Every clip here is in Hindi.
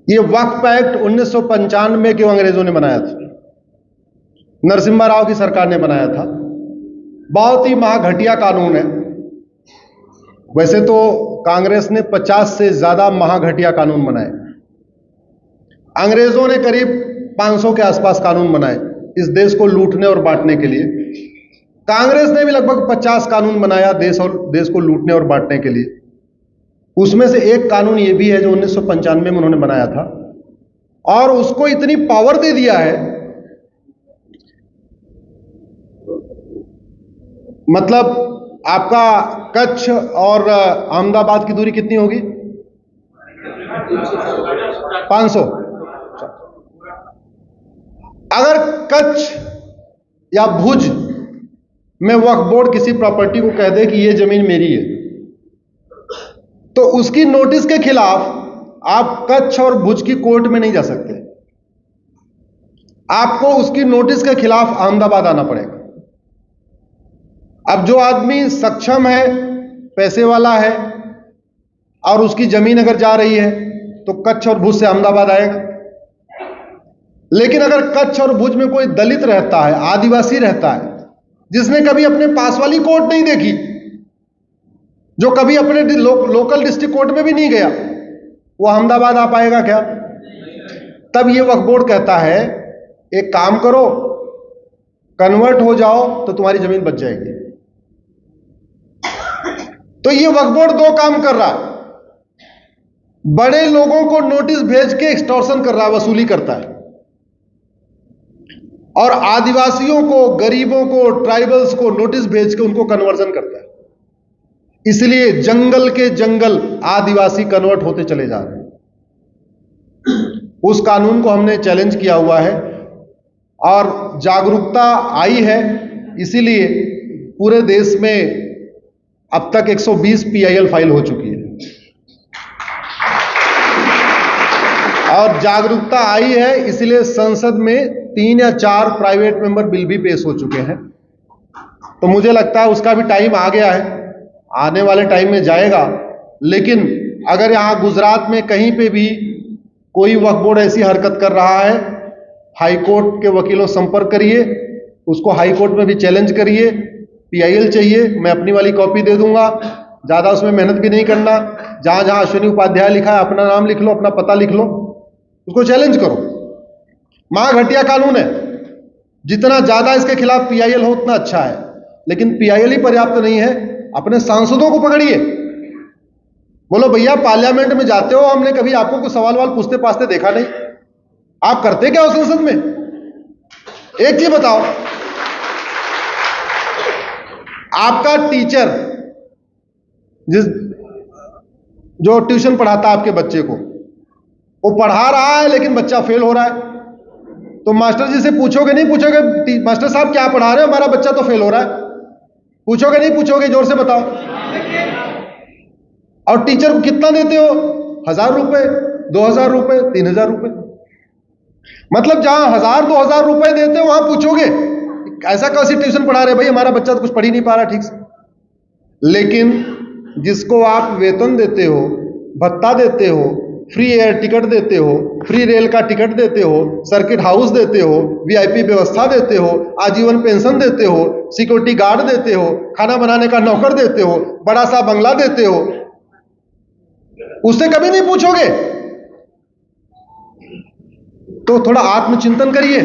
ये वक्फ एक्ट 1995 क्यों अंग्रेजों ने बनाया था? नरसिम्हा राव की सरकार ने बनाया था। बहुत ही महाघटिया कानून है। वैसे तो कांग्रेस ने 50 से ज्यादा महाघटिया कानून बनाए। अंग्रेजों ने करीब 500 के आसपास कानून बनाए इस देश को लूटने और बांटने के लिए। कांग्रेस ने भी लगभग 50 कानून बनाया देश को लूटने और बांटने के लिए। उसमें से एक कानून यह भी है जो 1995 में उन्होंने बनाया था, और उसको इतनी पावर दे दिया है, मतलब आपका कच्छ और अहमदाबाद की दूरी कितनी होगी? 500। अगर कच्छ या भुज में वक्फ बोर्ड किसी प्रॉपर्टी को कह दे कि यह जमीन मेरी है, तो उसकी नोटिस के खिलाफ आप कच्छ और भुज की कोर्ट में नहीं जा सकते। आपको उसकी नोटिस के खिलाफ अहमदाबाद आना पड़ेगा। अब जो आदमी सक्षम है, पैसे वाला है, और उसकी जमीन अगर जा रही है तो कच्छ और भुज से अहमदाबाद आएगा। लेकिन अगर कच्छ और भुज में कोई दलित रहता है, आदिवासी रहता है, जिसने कभी अपने पास वाली कोर्ट नहीं देखी, जो कभी अपने लोकल डिस्ट्रिक्ट कोर्ट में भी नहीं गया, वो अहमदाबाद आ पाएगा क्या? तब ये वक्फ बोर्ड कहता है एक काम करो, कन्वर्ट हो जाओ तो तुम्हारी जमीन बच जाएगी। तो ये वक्फ बोर्ड दो काम कर रहा है। बड़े लोगों को नोटिस भेज के एक्सटॉर्शन कर रहा है, वसूली करता है, और आदिवासियों को, गरीबों को, ट्राइबल्स को नोटिस भेज के उनको कन्वर्जन करता है। इसलिए जंगल के जंगल आदिवासी कन्वर्ट होते चले जा रहे हैं। उस कानून को हमने चैलेंज किया हुआ है और जागरूकता आई है, इसीलिए पूरे देश में अब तक 120 PIL फाइल हो चुकी है, और जागरूकता आई है इसलिए संसद में 3 या 4 प्राइवेट मेंबर बिल भी पेश हो चुके हैं। तो मुझे लगता है उसका भी टाइम आ गया है, आने वाले टाइम में जाएगा। लेकिन अगर यहां गुजरात में कहीं पे भी कोई वक्फ बोर्ड ऐसी हरकत कर रहा है, हाई कोर्ट के वकीलों संपर्क करिए, उसको हाई कोर्ट में भी चैलेंज करिए। PIL चाहिए, मैं अपनी वाली कॉपी दे दूंगा, ज्यादा उसमें मेहनत भी नहीं करना। जहां जहां अश्विनी उपाध्याय लिखा है अपना नाम लिख लो, अपना पता लिख लो, उसको चैलेंज करो। महाघटिया कानून है, जितना ज्यादा इसके खिलाफ PIL हो उतना अच्छा है। लेकिन PIL ही पर्याप्त नहीं है, अपने सांसदों को पकड़िए, बोलो भैया पार्लियामेंट में जाते हो, हमने कभी आपको कुछ सवाल पूछते पाछते देखा नहीं, आप करते क्या हो संसद में? एक चीज बताओ, आपका टीचर जो ट्यूशन पढ़ाता है आपके बच्चे को, वो पढ़ा रहा है लेकिन बच्चा फेल हो रहा है, तो मास्टर जी से पूछोगे नहीं? पूछोगे मास्टर साहब क्या पढ़ा रहे हो, हमारा बच्चा तो फेल हो रहा है? पूछोगे नहीं? पूछोगे? जोर से बताओ। और टीचर को कितना देते हो? 1000 रुपए, 2000 रुपए, 3000 रुपए। मतलब जहां 1000-2000 रुपए देते हो वहां पूछोगे ऐसा कैसी ट्यूशन पढ़ा रहे भाई, हमारा बच्चा तो कुछ पढ़ ही नहीं पा रहा ठीक से। लेकिन जिसको आप वेतन देते हो, भत्ता देते हो, फ्री एयर टिकट देते हो, फ्री रेल का टिकट देते हो, सर्किट हाउस देते हो, VIP व्यवस्था देते हो, आजीवन पेंशन देते हो, सिक्योरिटी गार्ड देते हो, खाना बनाने का नौकर देते हो, बड़ा सा बंगला देते हो, उससे कभी नहीं पूछोगे? तो थोड़ा आत्मचिंतन करिए।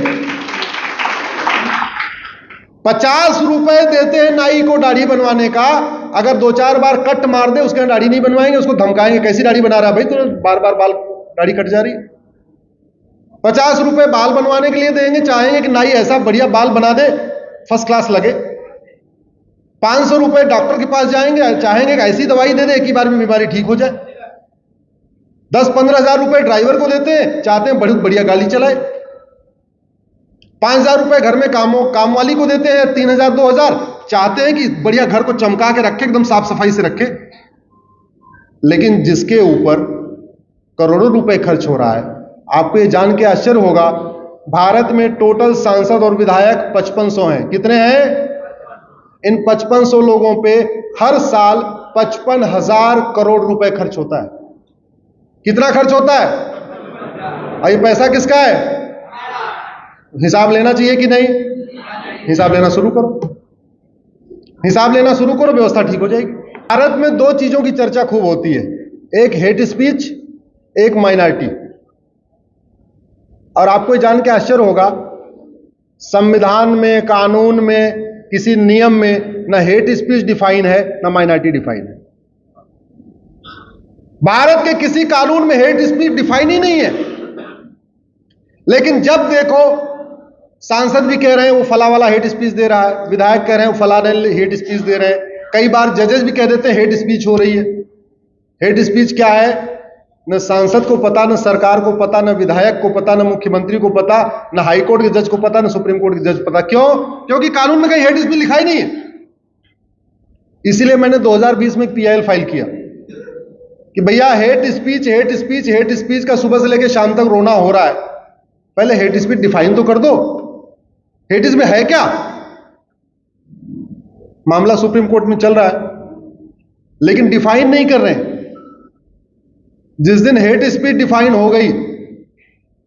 50 रुपए देते हैं नाई को दाढ़ी बनवाने का, अगर 2-4 बार कट मार दे उसके दाढ़ी नहीं बनवाएंगे, उसको धमकाएंगे कैसी दाढ़ी बना रहा है भाई, तो बार बार बाल दाढ़ी कट जा रही। 50 रुपए बाल बनवाने के लिए देंगे, चाहेंगे कि नाई ऐसा बढ़िया बाल बना दे फर्स्ट क्लास लगे। 500 रुपए डॉक्टर के पास जाएंगे, चाहेंगे कि ऐसी दवाई दे दे एक ही बार में बीमारी ठीक हो जाए। 10-15 हजार रुपए ड्राइवर को देते हैं, चाहते हैं बड़ी बढ़िया गाड़ी चलाए। 5000 रुपए घर में काम वाली को देते हैं, 3000-2000, चाहते हैं कि बढ़िया घर को चमका के रखे, एकदम साफ सफाई से रखे। लेकिन जिसके ऊपर करोड़ों रुपए खर्च हो रहा है, आपको ये जान के आश्चर्य होगा, भारत में टोटल सांसद और विधायक 5500 हैं। कितने हैं? इन 5500 लोगों पे हर साल 55,000 करोड़ रुपए खर्च होता है। कितना खर्च होता है? और ये पैसा किसका है? हिसाब लेना चाहिए कि नहीं? हिसाब लेना शुरू करो, हिसाब लेना शुरू करो, व्यवस्था ठीक हो जाएगी। भारत में दो चीजों की चर्चा खूब होती है, एक हेट स्पीच, एक माइनॉरिटी। और आपको जान के आश्चर्य होगा, संविधान में, कानून में, किसी नियम में ना हेट स्पीच डिफाइन है ना माइनॉरिटी डिफाइन है। भारत के किसी कानून में हेट स्पीच डिफाइन ही नहीं है। लेकिन जब देखो सांसद भी कह रहे हैं वो फला वाला हेट स्पीच दे रहा है, विधायक कह रहे हैं वो फलाने हेट स्पीच दे रहे हैं, कई बार जजेस भी कह देते हैं हेट स्पीच हो रही है। हेट स्पीच क्या है न सांसद को पता, न सरकार को पता, न विधायक को पता, न मुख्यमंत्री को पता, न हाई कोर्ट के जज को पता, न सुप्रीम कोर्ट के जज को पता। क्यों? क्योंकि कानून में कहीं हेट स्पीच लिखा ही नहीं है। इसीलिए मैंने 2020 में एक पीआईएल फाइल किया कि भैया hate speech, hate speech, hate speech का सुबह से लेकर शाम तक रोना हो रहा है, पहले हेट स्पीच डिफाइन तो कर दो, हेट स्पीच है क्या? मामला सुप्रीम कोर्ट में चल रहा है लेकिन डिफाइन नहीं कर रहे हैं। जिस दिन हेट स्पीच डिफाइन हो गई,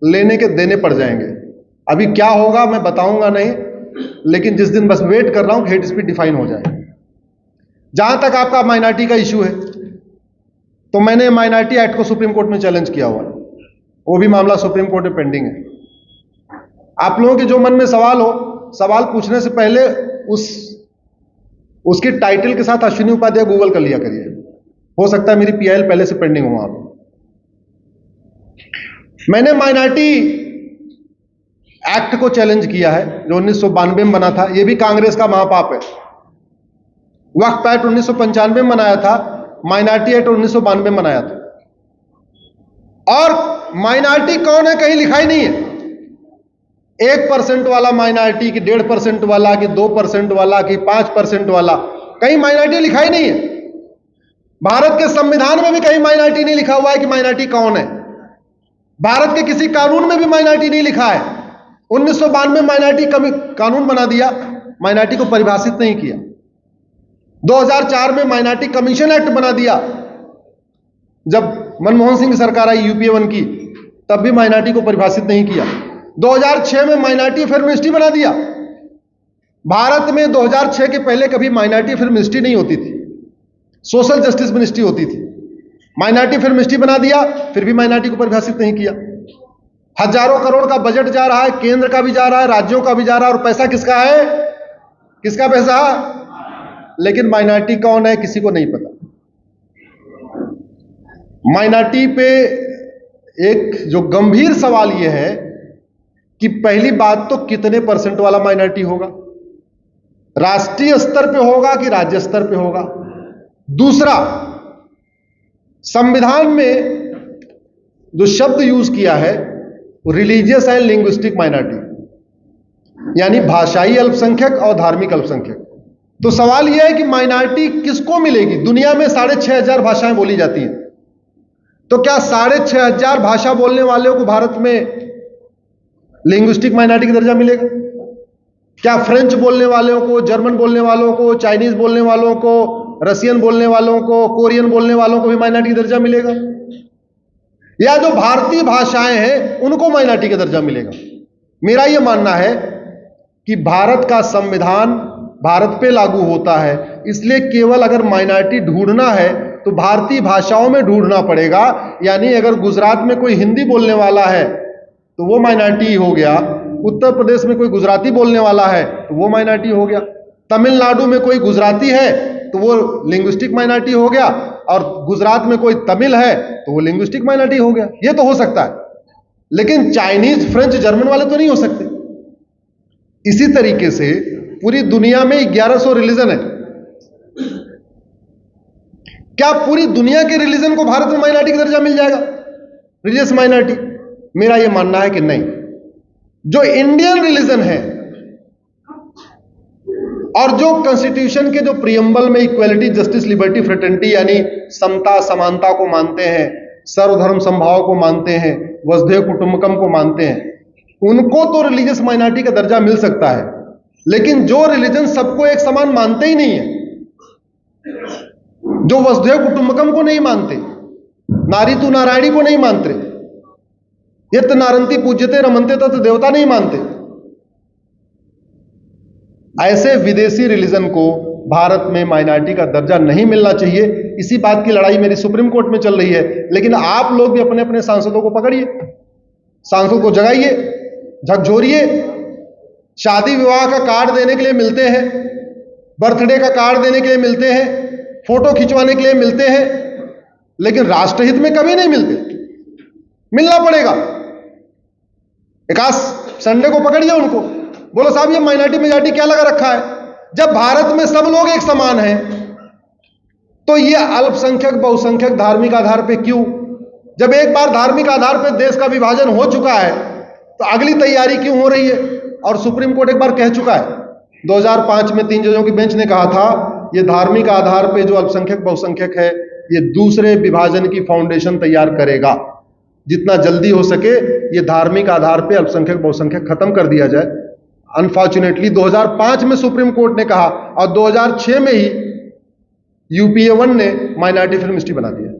लेने के देने पड़ जाएंगे। अभी क्या होगा मैं बताऊंगा नहीं, लेकिन जिस दिन बस वेट कर रहा हूं कि हेट स्पीच डिफाइन हो जाए। जहां तक आपका माइनॉरिटी का इश्यू है, तो मैंने माइनॉरिटी एक्ट को सुप्रीम कोर्ट में चैलेंज किया हुआ है, वो भी मामला सुप्रीम कोर्ट में पेंडिंग है। आप लोगों के जो मन में सवाल हो, सवाल पूछने से पहले उसके टाइटल के साथ अश्विनी उपाध्याय गूगल कर लिया करिए, हो सकता है मेरी पीआईएल पहले से पेंडिंग हो वहां पर। मैंने माइनॉरिटी एक्ट को चैलेंज किया है जो 1992 में बना था, यह भी कांग्रेस का महापाप है। वक्फ एक्ट 1995 में बनाया था, माइनॉरिटी एक्ट 1992 में बनाया था। और माइनॉरिटी कौन है कहीं लिखा ही नहीं है। 1% वाला माइनॉरिटी की 1.5% वाला कि 2% वाला कि 5% वाला, कहीं माइनॉरिटी लिखा ही नहीं है। भारत के संविधान में भी कहीं माइनॉरिटी नहीं लिखा हुआ है कि माइनॉरिटी कौन है। भारत के किसी कानून में भी माइनॉरिटी नहीं लिखा है। 1992 में माइनॉरिटी कानून बना दिया, माइनॉरिटी को परिभाषित नहीं किया। 2004 में माइनॉरिटी कमीशन एक्ट बना दिया, जब मनमोहन सिंह की सरकार आई यूपीए 1 की, तब भी माइनॉरिटी को परिभाषित नहीं किया। 2006 में माइनॉरिटी अफेयर मिनिस्ट्री बना दिया। भारत में 2006 के पहले कभी माइनॉरिटी अफेयर मिनिस्ट्री नहीं होती थी, सोशल जस्टिस मिनिस्ट्री होती थी। माइनॉरिटी अफेयर मिनिस्ट्री बना दिया, फिर भी माइनॉरिटी को परिभाषित नहीं किया। हजारों करोड़ का बजट जा रहा है, केंद्र का भी जा रहा है, राज्यों का भी जा रहा है, और पैसा किसका है? किसका पैसा? लेकिन माइनॉरिटी कौन है किसी को नहीं पता। माइनॉरिटी पे एक जो गंभीर सवाल यह है कि पहली बात तो कितने % वाला माइनॉरिटी होगा, राष्ट्रीय स्तर पे होगा कि राज्य स्तर पे होगा। दूसरा, संविधान में जो शब्द यूज किया है वो रिलीजियस एंड लिंग्विस्टिक माइनॉरिटी, यानी भाषाई अल्पसंख्यक और धार्मिक अल्पसंख्यक। तो सवाल यह है कि माइनॉरिटी किसको मिलेगी? दुनिया में 6,500 भाषाएं बोली जाती हैं, तो क्या 6,500 भाषा बोलने वालों को भारत में लिंग्विस्टिक माइनॉरिटी का दर्जा मिलेगा? क्या फ्रेंच बोलने वालों को, जर्मन बोलने वालों को, चाइनीज बोलने वालों को, रसियन बोलने वालों को, कोरियन बोलने वालों को भी माइनॉरिटी का दर्जा मिलेगा? या जो भारतीय भाषाएं हैं उनको माइनॉरिटी का दर्जा मिलेगा? मेरा यह मानना है कि भारत का संविधान भारत पे लागू होता है, इसलिए केवल अगर माइनॉरिटी ढूंढना है तो भारतीय भाषाओं में ढूंढना पड़ेगा। यानी अगर गुजरात में कोई हिंदी बोलने वाला है तो वो माइनॉरिटी हो गया, उत्तर प्रदेश में कोई गुजराती बोलने वाला है तो वो माइनॉरिटी हो गया, तमिलनाडु में कोई गुजराती है तो वो लिंग्विस्टिक माइनॉरिटी हो गया, और गुजरात में कोई तमिल है तो वो लिंग्विस्टिक माइनॉरिटी हो गया। ये तो हो सकता है, लेकिन चाइनीज, फ्रेंच, जर्मन वाले तो नहीं हो सकते। इसी तरीके से पूरी दुनिया में 1100 रिलीजन है। क्या पूरी दुनिया के रिलीजन को भारत में माइनॉरिटी का दर्जा मिल जाएगा, रिलीजियस माइनॉरिटी? मेरा यह मानना है कि नहीं। जो इंडियन रिलीजन है और जो कॉन्स्टिट्यूशन के जो प्रियम्बल में इक्वालिटी, जस्टिस, लिबर्टी, फ्रेटर्निटी यानी समता, समानता को मानते हैं, सर्वधर्म समभाव को मानते हैं, वसुधैव कुटुंबकम को मानते हैं, उनको तो रिलीजियस माइनॉरिटी का दर्जा मिल सकता है। लेकिन जो रिलीजन सबको एक समान मानते ही नहीं है, जो वसुधैव कुटुंबकम को नहीं मानते, नारी तू नारायणी को नहीं मानते, यत् नारंती पूज्यते रमनते तत् देवता नहीं मानते। ऐसे विदेशी रिलीजन को भारत में माइनॉरिटी का दर्जा नहीं मिलना चाहिए। इसी बात की लड़ाई मेरी सुप्रीम कोर्ट में चल रही है। लेकिन आप लोग भी अपने अपने सांसदों को पकड़िए, सांसदों को जगाइए, झकझोरिए। शादी विवाह का कार्ड देने के लिए मिलते हैं, बर्थडे का कार्ड देने के लिए मिलते हैं, फोटो खिंचवाने के लिए मिलते हैं, लेकिन राष्ट्रहित में कभी नहीं मिलते। मिलना पड़ेगा। एक आज संडे को पकड़िए उनको, बोलो साहब ये माइनॉरिटी मेजॉरिटी क्या लगा रखा है? जब भारत में सब लोग एक समान हैं तो ये अल्पसंख्यक बहुसंख्यक धार्मिक आधार पे क्यों? जब एक बार धार्मिक आधार पे देश का विभाजन हो चुका है तो अगली तैयारी क्यों हो रही है? और सुप्रीम कोर्ट एक बार कह चुका है, 2005 में 3 जजों की बेंच ने कहा था ये धार्मिक आधार पे जो अल्पसंख्यक बहुसंख्यक है ये दूसरे विभाजन की फाउंडेशन तैयार करेगा। जितना जल्दी हो सके ये धार्मिक आधार पे अल्पसंख्यक बहुसंख्यक खत्म कर दिया जाए। अनफॉर्चुनेटली 2005 में सुप्रीम कोर्ट ने कहा और 2006 में ही यूपीए 1 ने माइनॉरिटी फिल्म मिनिस्ट्री बना दिया।